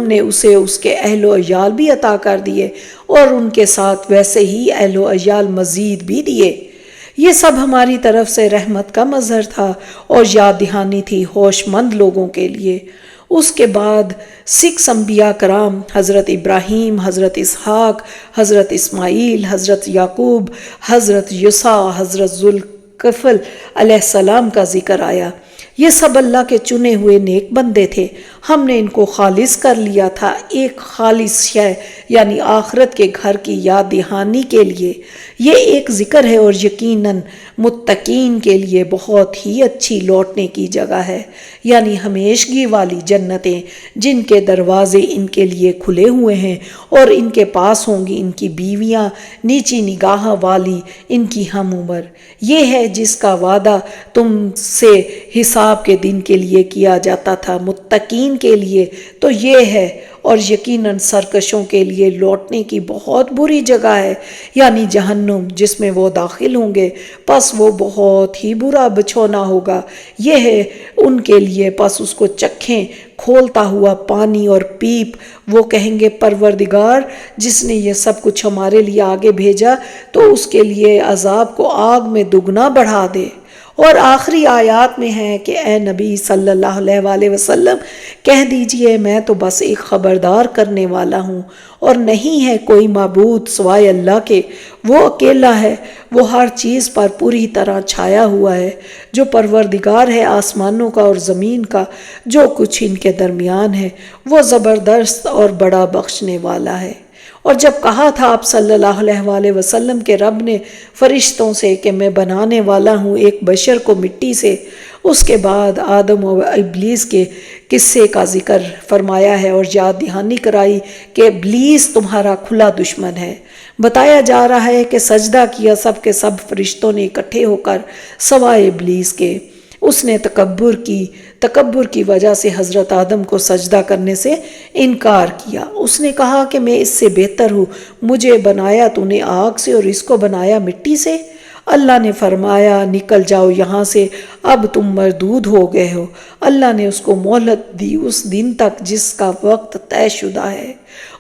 نے اسے اس کے اہل و عیال بھی عطا کر دیے اور ان کے ساتھ ویسے ہی اہل و عیال مزید بھی دیے۔ یہ سب ہماری طرف سے رحمت کا مظہر تھا اور یاد دہانی تھی ہوش مند لوگوں کے لیے۔ اس کے بعد 6 انبیاء کرام حضرت ابراہیم، حضرت اسحاق، حضرت اسماعیل، حضرت یعقوب، حضرت یسوع، حضرت ذوالکفل علیہ السلام کا ذکر آیا۔ یہ سب اللہ کے چنے ہوئے نیک بندے تھے۔ ہم نے ان کو خالص کر لیا تھا ایک خالص شے یعنی آخرت کے گھر کی یاد دہانی کے لیے۔ یہ ایک ذکر ہے اور یقیناً متقین کے لیے بہت ہی اچھی لوٹنے کی جگہ ہے، یعنی ہمیشگی والی جنتیں جن کے دروازے ان کے لیے کھلے ہوئے ہیں، اور ان کے پاس ہوں گی ان کی بیویاں نیچی نگاہ والی ان کی ہم عمر۔ یہ ہے جس کا وعدہ تم سے حساب حساب کے دن کے لیے کیا جاتا تھا، متقین کے لیے تو یہ ہے، اور یقیناً سرکشوں کے لیے لوٹنے کی بہت بری جگہ ہے، یعنی جہنم، جس میں وہ داخل ہوں گے، پس وہ بہت ہی برا بچھونا ہوگا، یہ ہے ان کے لیے، پس اس کو چکھیں کھولتا ہوا پانی اور پیپ۔ وہ کہیں گے پروردگار جس نے یہ سب کچھ ہمارے لیے آگے بھیجا تو اس کے لیے عذاب کو آگ میں دگنا بڑھا دے۔ اور آخری آیات میں ہے کہ اے نبی صلی اللہ علیہ وآلہ وسلم کہہ دیجئے میں تو بس ایک خبردار کرنے والا ہوں، اور نہیں ہے کوئی معبود سوائے اللہ کے، وہ اکیلا ہے، وہ ہر چیز پر پوری طرح چھایا ہوا ہے، جو پروردگار ہے آسمانوں کا اور زمین کا، جو کچھ ان کے درمیان ہے، وہ زبردست اور بڑا بخشنے والا ہے۔ اور جب کہا تھا آپ صلی اللہ علیہ وآلہ وسلم کے رب نے فرشتوں سے کہ میں بنانے والا ہوں ایک بشر کو مٹی سے، اس کے بعد آدم و ابلیس کے قصے کا ذکر فرمایا ہے اور یاد دہانی کرائی کہ ابلیس تمہارا کھلا دشمن ہے۔ بتایا جا رہا ہے کہ سجدہ کیا سب کے سب فرشتوں نے اکٹھے ہو کر سوائے ابلیس کے۔ اس نے تکبر کی وجہ سے حضرت آدم کو سجدہ کرنے سے انکار کیا۔ اس نے کہا کہ میں اس سے بہتر ہوں، مجھے بنایا تو نے آگ سے اور اس کو بنایا مٹی سے۔ اللہ نے فرمایا نکل جاؤ یہاں سے، اب تم مردود ہو گئے ہو۔ اللہ نے اس کو مہلت دی اس دن تک جس کا وقت طے شدہ ہے۔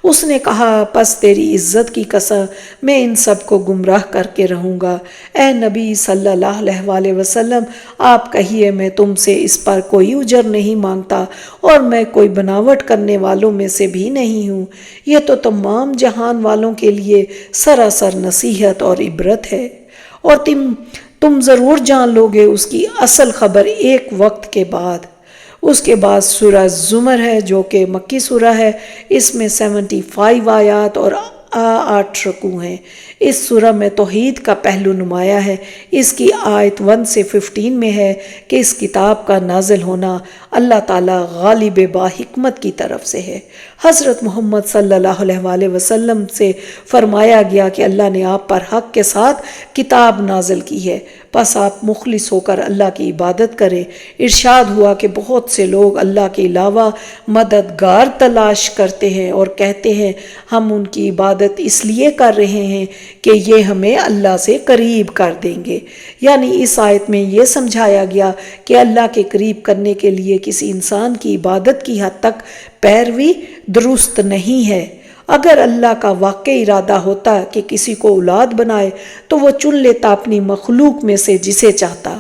اس نے کہا پس تیری عزت کی قسم میں ان سب کو گمراہ کر کے رہوں گا۔ اے نبی صلی اللہ علیہ وآلہ وسلم آپ کہیے میں تم سے اس پر کوئی اجر نہیں مانگتا اور میں کوئی بناوٹ کرنے والوں میں سے بھی نہیں ہوں، یہ تو تمام جہان والوں کے لیے سراسر نصیحت اور عبرت ہے، اور تم ضرور جان لوگے اس کی اصل خبر ایک وقت کے بعد۔ اس کے بعد سورہ زمر ہے جو کہ مکی سورہ ہے، اس میں 75 آیات اور 8 رکوع ہیں۔ اس سورہ میں توحید کا پہلو نمایاں ہے۔ اس کی آیت 1 سے 15 میں ہے کہ اس کتاب کا نازل ہونا اللہ تعالیٰ غالب با حکمت کی طرف سے ہے۔ حضرت محمد صلی اللہ علیہ وآلہ وسلم سے فرمایا گیا کہ اللہ نے آپ پر حق کے ساتھ کتاب نازل کی ہے، پس آپ مخلص ہو کر اللہ کی عبادت کریں۔ ارشاد ہوا کہ بہت سے لوگ اللہ کے علاوہ مددگار تلاش کرتے ہیں اور کہتے ہیں ہم ان کی عبادت اس لیے کر رہے ہیں کہ یہ ہمیں اللہ سے قریب کر دیں گے۔ یعنی اس آیت میں یہ سمجھایا گیا کہ اللہ کے قریب کرنے کے لیے کسی انسان کی عبادت کی حد تک پیروی درست نہیں ہے۔ اگر اللہ کا واقعی ارادہ ہوتا کہ کسی کو اولاد بنائے تو وہ چن لیتا اپنی مخلوق میں سے جسے چاہتا،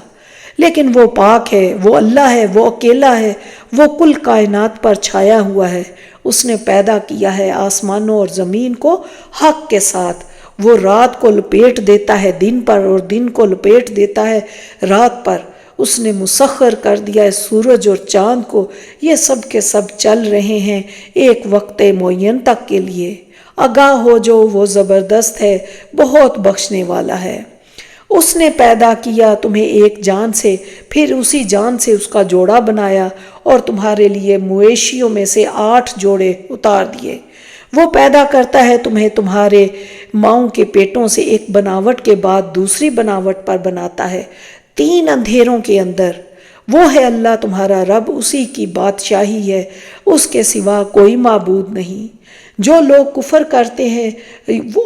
لیکن وہ پاک ہے، وہ اللہ ہے، وہ اکیلا ہے، وہ کل کائنات پر چھایا ہوا ہے۔ اس نے پیدا کیا ہے آسمانوں اور زمین کو حق کے ساتھ۔ وہ رات کو لپیٹ دیتا ہے دن پر اور دن کو لپیٹ دیتا ہے رات پر۔ اس نے مسخر کر دیا ہے سورج اور چاند کو، یہ سب کے سب چل رہے ہیں ایک وقت معین تک کے لیے۔ آگاہ ہو جو وہ زبردست ہے، بہت بخشنے والا ہے۔ اس نے پیدا کیا تمہیں ایک جان سے، پھر اسی جان سے اس کا جوڑا بنایا اور تمہارے لیے مویشیوں میں سے 8 جوڑے اتار دیے۔ وہ پیدا کرتا ہے تمہیں تمہارے ماؤں کے پیٹوں سے ایک بناوٹ کے بعد دوسری بناوٹ پر بناتا ہے 3 اندھیروں کے اندر۔ وہ ہے اللہ تمہارا رب، اسی کی بادشاہی ہے، اس کے سوا کوئی معبود نہیں۔ جو لوگ کفر کرتے ہیں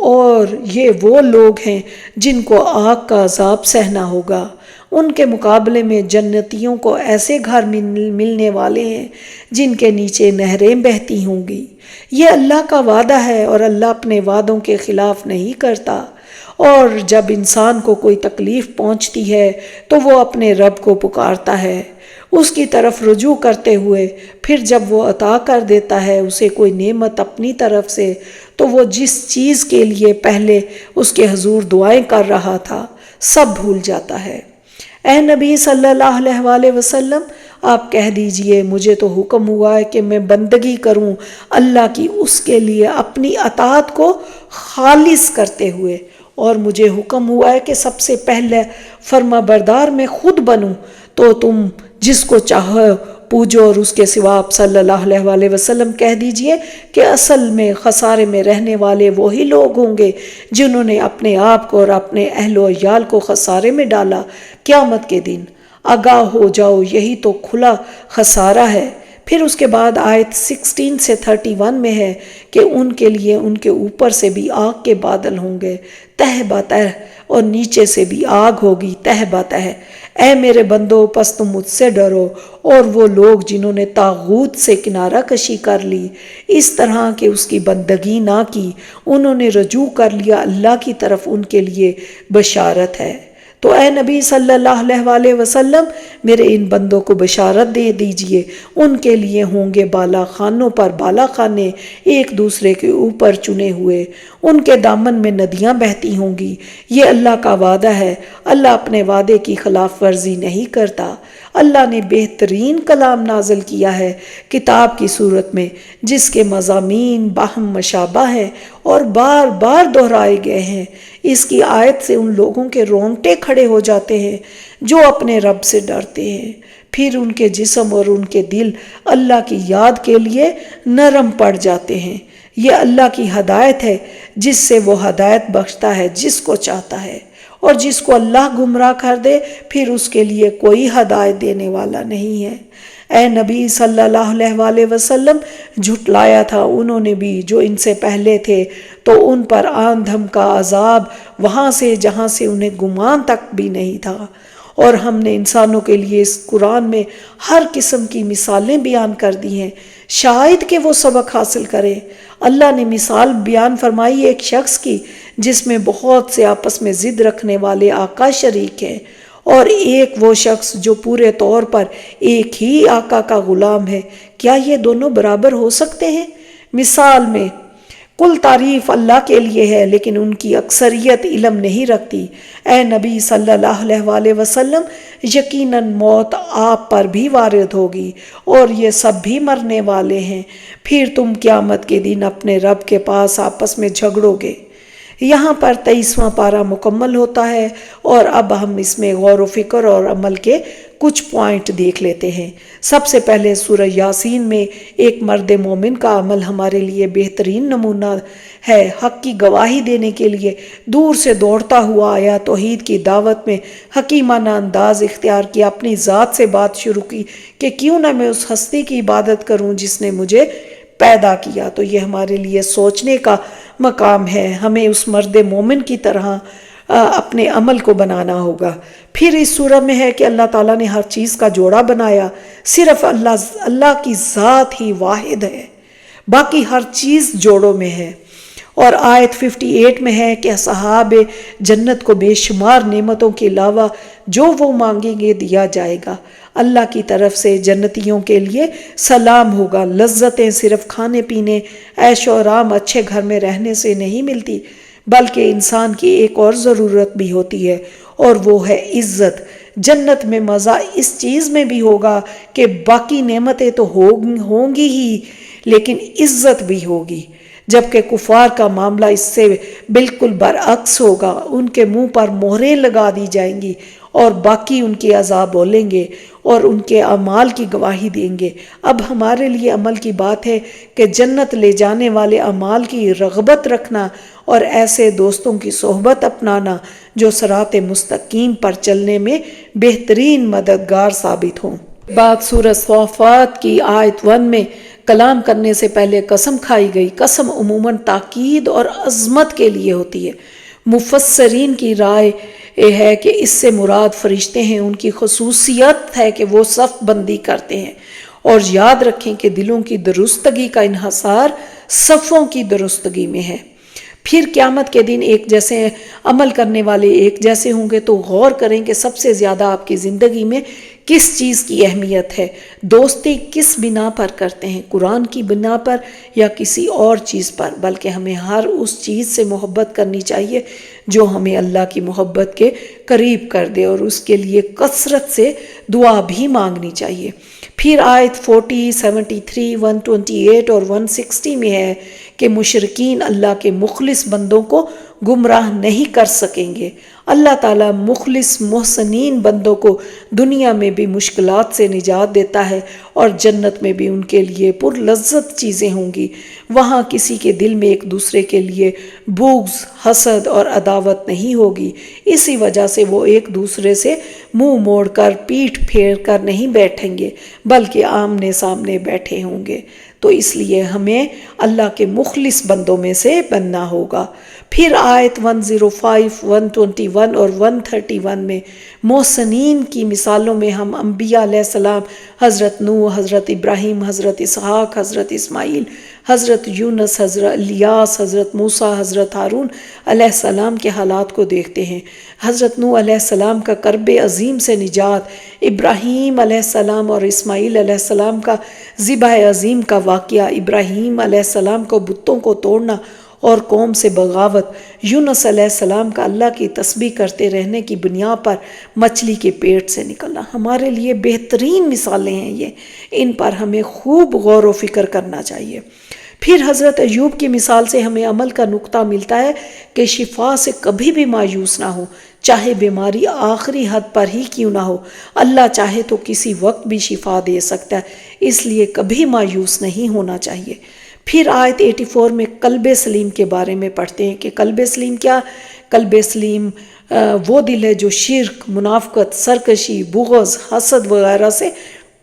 اور یہ وہ لوگ ہیں جن کو آگ کا عذاب سہنا ہوگا، ان کے مقابلے میں جنتیوں کو ایسے گھر ملنے والے ہیں جن کے نیچے نہریں بہتی ہوں گی۔ یہ اللہ کا وعدہ ہے اور اللہ اپنے وعدوں کے خلاف نہیں کرتا۔ اور جب انسان کو کوئی تکلیف پہنچتی ہے تو وہ اپنے رب کو پکارتا ہے اس کی طرف رجوع کرتے ہوئے، پھر جب وہ عطا کر دیتا ہے اسے کوئی نعمت اپنی طرف سے تو وہ جس چیز کے لیے پہلے اس کے حضور دعائیں کر رہا تھا سب بھول جاتا ہے۔ اے نبی صلی اللہ علیہ وآلہ وسلم آپ کہہ دیجئے مجھے تو حکم ہوا ہے کہ میں بندگی کروں اللہ کی اس کے لیے اپنی اطاعت کو خالص کرتے ہوئے، اور مجھے حکم ہوا ہے کہ سب سے پہلے فرما بردار میں خود بنوں، تو تم جس کو چاہو پوجو اور اس کے سوا آپ صلی اللہ علیہ وآلہ وسلم کہہ دیجئے کہ اصل میں خسارے میں رہنے والے وہی لوگ ہوں گے جنہوں نے اپنے آپ کو اور اپنے اہل و عیال کو خسارے میں ڈالا۔ قیامت کے دن آگاہ ہو جاؤ، یہی تو کھلا خسارہ ہے۔ پھر اس کے بعد آیت 16 سے 31 میں ہے کہ ان کے لیے ان کے اوپر سے بھی آگ کے بادل ہوں گے تہ بتہ، اور نیچے سے بھی آگ ہوگی تہ بتہ۔ اے میرے بندو، پس تم مجھ سے ڈرو، اور وہ لوگ جنہوں نے طاغوت سے کنارہ کشی کر لی، اس طرح کہ اس کی بندگی نہ کی، انہوں نے رجوع کر لیا اللہ کی طرف، ان کے لیے بشارت ہے۔ تو اے نبی صلی اللہ علیہ وآلہ وسلم، میرے ان بندوں کو بشارت دے دیجئے، ان کے لیے ہوں گے بالا خانوں پر بالا خانے، ایک دوسرے کے اوپر چنے ہوئے، ان کے دامن میں ندیاں بہتی ہوں گی۔ یہ اللہ کا وعدہ ہے، اللہ اپنے وعدے کی خلاف ورزی نہیں کرتا۔ اللہ نے بہترین کلام نازل کیا ہے کتاب کی صورت میں، جس کے مضامین باہم مشابہ ہیں اور بار بار دہرائے گئے ہیں۔ اس کی آیت سے ان لوگوں کے رونگٹے کھڑے ہو جاتے ہیں جو اپنے رب سے ڈرتے ہیں، پھر ان کے جسم اور ان کے دل اللہ کی یاد کے لیے نرم پڑ جاتے ہیں۔ یہ اللہ کی ہدایت ہے، جس سے وہ ہدایت بخشتا ہے جس کو چاہتا ہے، اور جس کو اللہ گمراہ کر دے پھر اس کے لیے کوئی ہدایت دینے والا نہیں ہے۔ اے نبی صلی اللہ علیہ وآلہ وسلم، جھٹلایا تھا انہوں نے بھی جو ان سے پہلے تھے، تو ان پر آندھم کا عذاب وہاں سے جہاں سے انہیں گمان تک بھی نہیں تھا۔ اور ہم نے انسانوں کے لیے اس قرآن میں ہر قسم کی مثالیں بیان کر دی ہیں، شاید کہ وہ سبق حاصل کرے۔ اللہ نے مثال بیان فرمائی ایک شخص کی جس میں بہت سے آپس میں ضد رکھنے والے آقا شریک ہیں، اور ایک وہ شخص جو پورے طور پر ایک ہی آقا کا غلام ہے۔ کیا یہ دونوں برابر ہو سکتے ہیں؟ مثال میں کل تعریف اللہ کے لیے ہے، لیکن ان کی اکثریت علم نہیں رکھتی۔ اے نبی صلی اللہ علیہ وآلہ وسلم، یقیناً موت آپ پر بھی وارد ہوگی، اور یہ سب بھی مرنے والے ہیں، پھر تم قیامت کے دن اپنے رب کے پاس آپس میں جھگڑو گے۔ یہاں پر 23واں پارہ مکمل ہوتا ہے، اور اب ہم اس میں غور و فکر اور عمل کے کچھ پوائنٹ دیکھ لیتے ہیں۔ سب سے پہلے سورہ یاسین میں ایک مرد مومن کا عمل ہمارے لیے بہترین نمونہ ہے۔ حق کی گواہی دینے کے لیے دور سے دوڑتا ہوا آیا، توحید کی دعوت میں حکیمانہ انداز اختیار کیا، اپنی ذات سے بات شروع کی کہ کیوں نہ میں اس ہستی کی عبادت کروں جس نے مجھے پیدا کیا۔ تو یہ ہمارے لیے سوچنے کا مقام ہے، ہمیں اس مرد مومن کی طرح اپنے عمل کو بنانا ہوگا۔ پھر اس سورہ میں ہے کہ اللہ تعالیٰ نے ہر چیز کا جوڑا بنایا، صرف اللہ کی ذات ہی واحد ہے، باقی ہر چیز جوڑوں میں ہے۔ اور آیت 58 میں ہے کہ اصحاب جنت کو بے شمار نعمتوں کے علاوہ جو وہ مانگیں گے دیا جائے گا۔ اللہ کی طرف سے جنتیوں کے لیے سلام ہوگا۔ لذتیں صرف کھانے پینے، عیش و آرام، اچھے گھر میں رہنے سے نہیں ملتی، بلکہ انسان کی ایک اور ضرورت بھی ہوتی ہے، اور وہ ہے عزت۔ جنت میں مزہ اس چیز میں بھی ہوگا کہ باقی نعمتیں تو ہوں گی ہی، لیکن عزت بھی ہوگی، جبکہ کفار کا معاملہ اس سے بالکل برعکس ہوگا۔ ان کے منہ پر مہریں لگا دی جائیں گی، اور باقی ان کے عذاب بولیں گے اور ان کے اعمال کی گواہی دیں گے۔ اب ہمارے لیے عمل کی بات ہے کہ جنت لے جانے والے اعمال کی رغبت رکھنا، اور ایسے دوستوں کی صحبت اپنانا جو صراط مستقیم پر چلنے میں بہترین مددگار ثابت ہوں۔ بات سورہ صافات کی آیت 1 میں کلام کرنے سے پہلے قسم کھائی گئی۔ قسم عموماً تاکید اور عظمت کے لیے ہوتی ہے۔ مفسرین کی رائے ہے کہ اس سے مراد فرشتے ہیں، ان کی خصوصیت ہے کہ وہ صف بندی کرتے ہیں، اور یاد رکھیں کہ دلوں کی درستگی کا انحصار صفوں کی درستگی میں ہے۔ پھر قیامت کے دن ایک جیسے عمل کرنے والے ایک جیسے ہوں گے، تو غور کریں کہ سب سے زیادہ آپ کی زندگی میں کس چیز کی اہمیت ہے۔ دوستی کس بنا پر کرتے ہیں، قرآن کی بنا پر یا کسی اور چیز پر؟ بلکہ ہمیں ہر اس چیز سے محبت کرنی چاہیے جو ہمیں اللہ کی محبت کے قریب کر دے، اور اس کے لیے کثرت سے دعا بھی مانگنی چاہیے۔ پھر آیت 40، 73، 128 اور 160 میں ہے کہ مشرکین اللہ کے مخلص بندوں کو گمراہ نہیں کر سکیں گے۔ اللہ تعالیٰ مخلص محسنین بندوں کو دنیا میں بھی مشکلات سے نجات دیتا ہے اور جنت میں بھی ان کے لیے پرلذت چیزیں ہوں گی۔ وہاں کسی کے دل میں ایک دوسرے کے لیے بغض، حسد اور عداوت نہیں ہوگی۔ اسی وجہ سے وہ ایک دوسرے سے منہ موڑ کر پیٹھ پھیر کر نہیں بیٹھیں گے بلکہ آمنے سامنے بیٹھے ہوں گے۔ تو اس لیے ہمیں اللہ کے مخلص بندوں میں سے بننا ہوگا۔ پھر آیت 105، 121 اور 131 میں محسنین کی مثالوں میں ہم انبیاء علیہ السلام، حضرت نوح، حضرت ابراہیم، حضرت اسحاق، حضرت اسماعیل، حضرت یونس، حضرت الیاس، حضرت موسیٰ، حضرت ہارون علیہ السلام کے حالات کو دیکھتے ہیں۔ حضرت نوح علیہ السلام کا کرب عظیم سے نجات، ابراہیم علیہ السلام اور اسماعیل علیہ السلام کا ذبح عظیم کا واقعہ، ابراہیم علیہ السلام کو بتوں کو توڑنا اور قوم سے بغاوت، یونس علیہ السلام کا اللہ کی تسبیح کرتے رہنے کی بنیاد پر مچھلی کے پیٹ سے نکلنا، ہمارے لیے بہترین مثالیں ہیں یہ، ان پر ہمیں خوب غور و فکر کرنا چاہیے۔ پھر حضرت ایوب کی مثال سے ہمیں عمل کا نقطہ ملتا ہے کہ شفا سے کبھی بھی مایوس نہ ہو، چاہے بیماری آخری حد پر ہی کیوں نہ ہو۔ اللہ چاہے تو کسی وقت بھی شفا دے سکتا ہے، اس لیے کبھی مایوس نہیں ہونا چاہیے۔ پھر آیت 84 میں قلب سلیم کے بارے میں پڑھتے ہیں کہ قلب سلیم کیا؟ قلب سلیم وہ دل ہے جو شرک، منافقت، سرکشی، بغض، حسد وغیرہ سے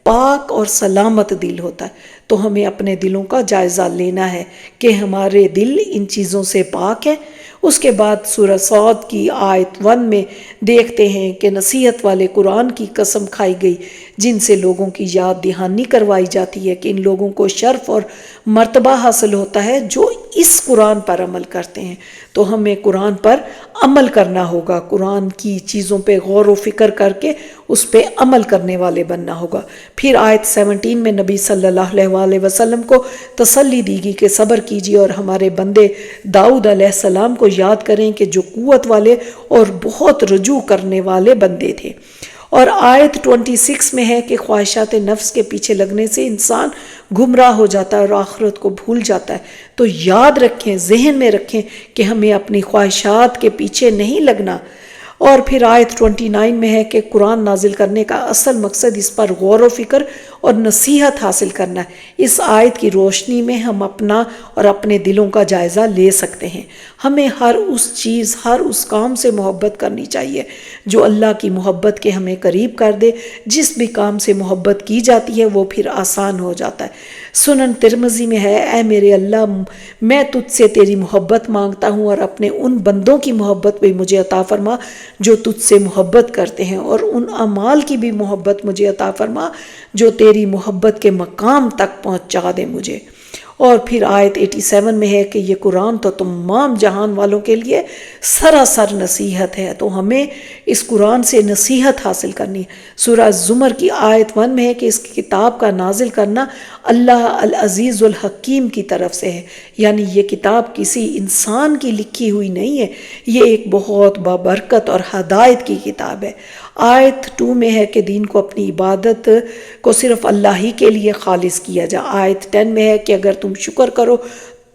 پاک اور سلامت دل ہوتا ہے۔ تو ہمیں اپنے دلوں کا جائزہ لینا ہے کہ ہمارے دل ان چیزوں سے پاک ہیں۔ اس کے بعد سورہ صاد کی آیت 1 میں دیکھتے ہیں کہ نصیحت والے قرآن کی قسم کھائی گئی، جن سے لوگوں کی یاد دہانی کروائی جاتی ہے کہ ان لوگوں کو شرف اور مرتبہ حاصل ہوتا ہے جو اس قرآن پر عمل کرتے ہیں۔ تو ہمیں قرآن پر عمل کرنا ہوگا، قرآن کی چیزوں پہ غور و فکر کر کے اس پہ عمل کرنے والے بننا ہوگا۔ پھر آیت 17 میں نبی صلی اللہ علیہ وسلم کو تسلی دی گئی کہ صبر کیجیے اور ہمارے بندے داؤد علیہ السلام کو یاد کریں کہ جو قوت والے اور بہت رجوع کرنے والے بندے تھے۔ اور آیت 26 میں ہے کہ خواہشات نفس کے پیچھے لگنے سے انسان گمراہ ہو جاتا ہے اور آخرت کو بھول جاتا ہے۔ تو یاد رکھیں، ذہن میں رکھیں کہ ہمیں اپنی خواہشات کے پیچھے نہیں لگنا۔ اور پھر آیت 29 میں ہے کہ قرآن نازل کرنے کا اصل مقصد اس پر غور و فکر اور نصیحت حاصل کرنا ہے۔ اس آیت کی روشنی میں ہم اپنا اور اپنے دلوں کا جائزہ لے سکتے ہیں۔ ہمیں ہر اس چیز، ہر اس کام سے محبت کرنی چاہیے جو اللہ کی محبت کے ہمیں قریب کر دے۔ جس بھی کام سے محبت کی جاتی ہے وہ پھر آسان ہو جاتا ہے۔ سنن ترمذی میں ہے، اے میرے اللہ، میں تجھ سے تیری محبت مانگتا ہوں اور اپنے ان بندوں کی محبت بھی مجھے عطا فرما جو تجھ سے محبت کرتے ہیں، اور ان اعمال کی بھی محبت مجھے عطا فرما جو تیری محبت کے مقام تک پہنچا دے مجھے۔ اور پھر آیت 87 میں ہے کہ یہ قرآن تو تمام جہان والوں کے لیے سراسر نصیحت ہے، تو ہمیں اس قرآن سے نصیحت حاصل کرنی ہے۔ سورہ زمر کی آیت 1 میں ہے کہ اس کتاب کا نازل کرنا اللہ العزیز الحکیم کی طرف سے ہے، یعنی یہ کتاب کسی انسان کی لکھی ہوئی نہیں ہے، یہ ایک بہت بابرکت اور ہدایت کی کتاب ہے۔ آیت 2 میں ہے کہ دین کو، اپنی عبادت کو صرف اللہ ہی کے لیے خالص کیا جائے۔ آیت 10 میں ہے کہ اگر تم شکر کرو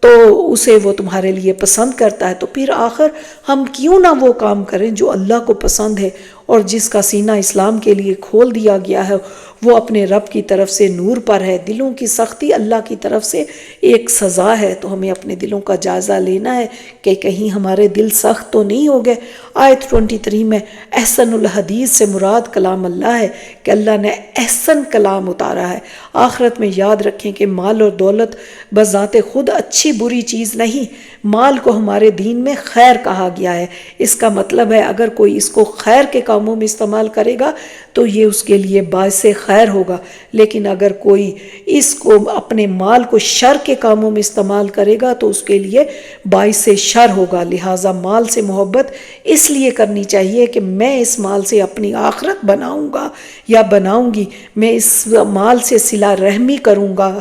تو اسے وہ تمہارے لیے پسند کرتا ہے، تو پھر آخر ہم کیوں نہ وہ کام کریں جو اللہ کو پسند ہے، اور جس کا سینہ اسلام کے لیے کھول دیا گیا ہے وہ اپنے رب کی طرف سے نور پر ہے۔ دلوں کی سختی اللہ کی طرف سے ایک سزا ہے، تو ہمیں اپنے دلوں کا جائزہ لینا ہے کہ کہیں ہمارے دل سخت تو نہیں ہو گئے۔ آیت 23 میں احسن الحدیث سے مراد کلام اللہ ہے کہ اللہ نے احسن کلام اتارا ہے۔ آخرت میں یاد رکھیں کہ مال اور دولت بذات خود اچھی بری چیز نہیں، مال کو ہمارے دین میں خیر کہا گیا ہے۔ اس کا مطلب ہے اگر کوئی اس کو خیر کے کاموں میں استعمال کرے گا تو یہ اس کے لیے باعث خیر ہوگا، لیکن اگر کوئی اس کو اپنے مال کو شر کے کاموں میں استعمال کرے گا تو اس کے لیے باعث شر ہوگا۔ لہٰذا مال سے محبت اس لیے کرنی چاہیے کہ میں اس مال سے اپنی آخرت بناؤں گا یا بناؤں گی، میں اس مال سے صلہ رحمی کروں گا،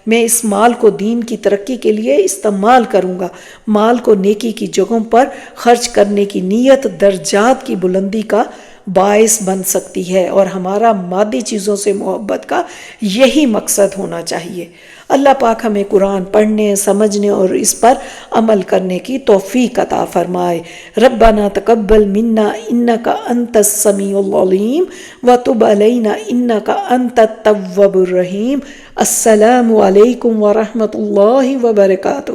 میں اس مال کو دین کی ترقی کے لیے استعمال کروں گا۔ مال کو نیکی کی جگہوں پر خرچ کرنے کی نیت درجات کی بلندی کا باعث بن سکتی ہے، اور ہمارا مادی چیزوں سے محبت کا یہی مقصد ہونا چاہیے۔ اللہ پاک ہمیں قرآن پڑھنے، سمجھنے اور اس پر عمل کرنے کی توفیق عطا فرمائے۔ ربنا تقبل منا انک انت السمیع العلیم وتب علینا انک انت التواب الرحیم۔ السلام علیکم ورحمۃ اللہ وبرکاتہ۔